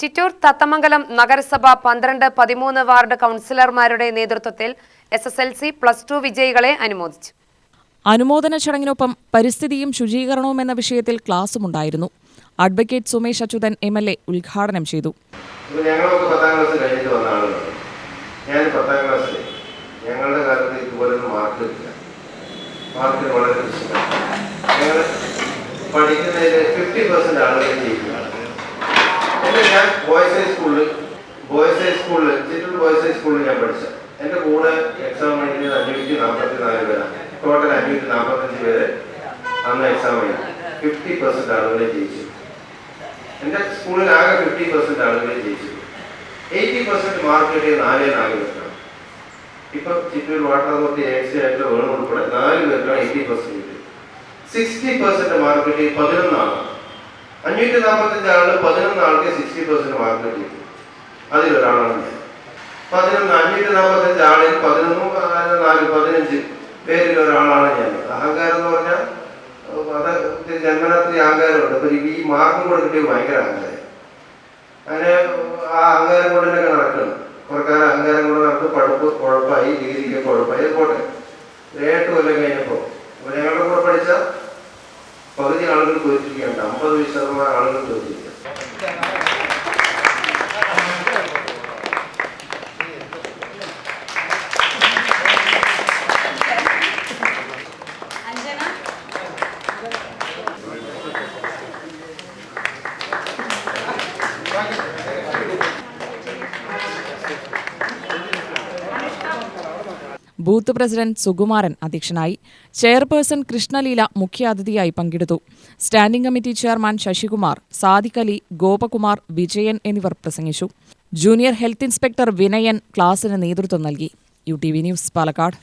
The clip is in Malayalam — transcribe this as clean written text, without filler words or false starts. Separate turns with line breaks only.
ചിറ്റൂർ തത്തമംഗലം നഗരസഭ 12-13 വാർഡ് കൗൺസിലർമാരുടെ നേതൃത്വത്തിൽ SSLC +2 വിജയികളെ അനുമോദിച്ചു.
അനുമോദന ചടങ്ങിനൊപ്പം പരിസ്ഥിതിയും ശുചീകരണവും എന്ന വിഷയത്തിൽ ക്ലാസുമുണ്ടായിരുന്നു. അഡ്വക്കേറ്റ് സുമേഷ് അച്യുതൻ MLA ഉദ്ഘാടനം ചെയ്തു.
ഞങ്ങളൊക്കെ 10ാം ക്ലാസ് കഴിഞ്ഞിട്ട് വന്ന ആളുകളാണ്. ഞാൻ 10ാം ക്ലാസ്സിൽ ഞങ്ങളുടെ കാലത്ത് ഇതുപോലൊന്നും മാർക്കില്ല. മാർക്കിന് വളരെ പ്രശ്നമാണ്. ഞങ്ങൾ പഠിക്കുന്നതിൽ 50% ആളുകൾ ജയിക്കുന്നതാണ്. ഞാൻ ബോയ്സ് ഹൈസ്കൂളിൽ ചിറ്റൂർ ബോയ്സ് ഹൈസ്കൂളിൽ ഞാൻ പഠിച്ച എൻ്റെ കൂടെ എക്സാം എഴുതിയത് 544 പേരാണ്. ടോട്ടൽ 545 പേര് അന്ന് എക്സാം എഴുതി. 50% ആളുകളെ ജയിച്ചു. എൻ്റെ സ്കൂളിൽ ആകെ 50% ആളുകളെ ജയിച്ചു. 80% മാർക്ക് കിട്ടിയ 4 പേർക്കാണ്. ഇപ്പം ചിറ്റൂർ വാട്ടർ അതോറിറ്റി AXC ആയിട്ട് വേണം ഉൾപ്പെടെ 4 പേർക്കാണ് 80% കിട്ടി. 60% മാർക്ക് കിട്ടിയ 11 ആളാണ്. 545 ആള് 11 ആൾക്ക് 60% മാർക്ക് കിട്ടി. അതിലൊരാളാണ് ഞാൻ. 545 ആളിൽ 15 പേരിൽ ഒരാളാണ് ഞാൻ. അഹങ്കാരം എന്ന് പറഞ്ഞാൽ അത് ജന്മനാത്രി അഹങ്കാരമുണ്ട്. അപ്പൊ ഈ മാർക്കും കൂടെ കിട്ടിയ ഭയങ്കര അഹങ്കാരം. അങ്ങനെ ആ അഹങ്കാരം കൊണ്ട് തന്നെ നടക്കണം. കുറക്കാലം അഹങ്കാരം കൊണ്ട് നടക്കും. പഠിപ്പ് കുഴപ്പമായി, ഡിഗ്രിക്ക് കുഴപ്പമായി, പോട്ടെ. 8 കൊല്ലം കഴിഞ്ഞപ്പോ അപ്പൊ ഞങ്ങളുടെ കൂടെ പഠിച്ച പകുതി ആളുകൾ തോറ്റിരിക്കുകയാണ്. 50% ആളുകൾ തോറ്റിരിക്കുക.
ബൂത്ത് പ്രസിഡന്റ് സുകുമാരൻ അധ്യക്ഷനായി. ചെയർപേഴ്സൺ കൃഷ്ണലീല മുഖ്യാതിഥിയായി പങ്കെടുത്തു. Standing committee chairman Sasikumar, Sadiq Ali, Gopakumar, Vijayan എന്നിവർ പ്രസംഗിച്ചു. ജൂനിയർ ഹെൽത്ത് ഇൻസ്പെക്ടർ വിനയൻ ക്ലാസിന് നേതൃത്വം നൽകി. UTV news, Palakkad.